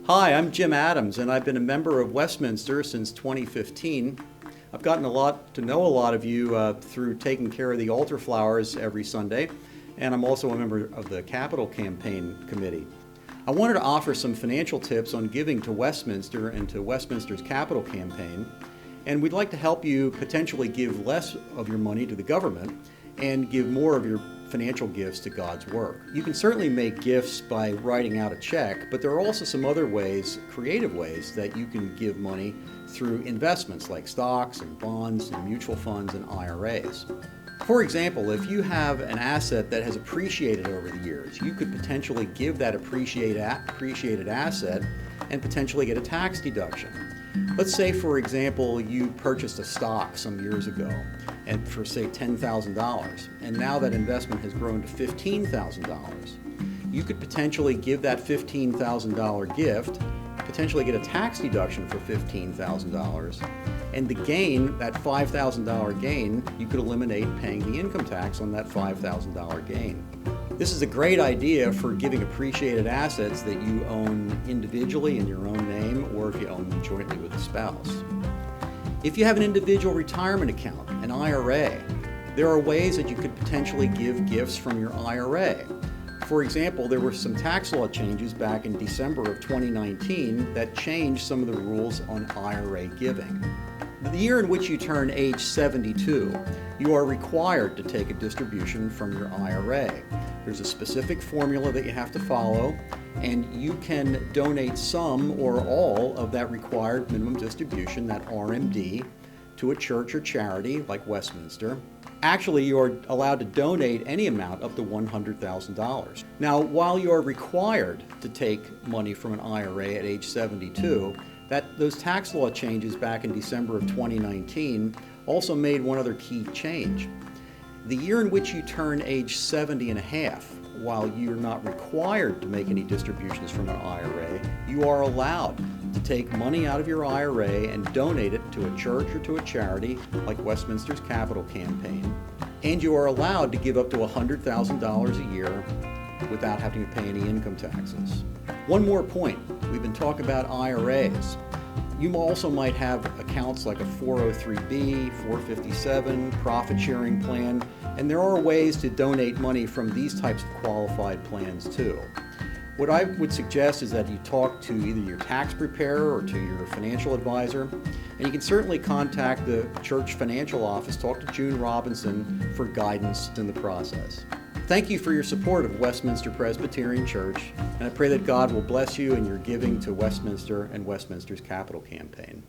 Hi, I'm Jim Adams, and I've been a member of Westminster since 2015. I've gotten to know a lot of you through taking care of the altar flowers every Sunday, and I'm also a member of the Capital Campaign Committee. I wanted to offer some financial tips on giving to Westminster and to Westminster's Capital Campaign, and we'd like to help you potentially give less of your money to the government and give more of your financial gifts to God's work. You can certainly make gifts by writing out a check, but there are also some other ways, creative ways, that you can give money through investments like stocks and bonds and mutual funds and IRAs. For example, if you have an asset that has appreciated over the years, you could potentially give that appreciated asset and potentially get a tax deduction. Let's say, for example, you purchased a stock some years ago and for, say, $10,000, and now that investment has grown to $15,000. You could potentially give that $15,000 gift, potentially get a tax deduction for $15,000, and the gain, that $5,000 gain, you could eliminate paying the income tax on that $5,000 gain. This is a great idea for giving appreciated assets that you own individually in your own name, or if you own them jointly with a spouse. If you have an individual retirement account, an IRA, there are ways that you could potentially give gifts from your IRA. For example, there were some tax law changes back in December of 2019 that changed some of the rules on IRA giving. The year in which you turn age 72, you are required to take a distribution from your IRA. There's a specific formula that you have to follow, and you can donate some or all of that required minimum distribution, that RMD, to a church or charity like Westminster. Actually, you're allowed to donate any amount up to $100,000. Now, while you're required to take money from an IRA at age 72, those tax law changes back in December of 2019 also made one other key change. The year in which you turn age 70 and a half, while you're not required to make any distributions from an IRA, you are allowed to take money out of your IRA and donate it to a church or to a charity like Westminster's Capital Campaign, and you are allowed to give up to $100,000 a year without having to pay any income taxes. One more point, we've been talking about IRAs. You also might have accounts like a 403B, 457, profit sharing plan, and there are ways to donate money from these types of qualified plans too. What I would suggest is that you talk to either your tax preparer or to your financial advisor, and you can certainly contact the church financial office, talk to June Robinson for guidance in the process. Thank you for your support of Westminster Presbyterian Church, and I pray that God will bless you in your giving to Westminster and Westminster's Capital Campaign.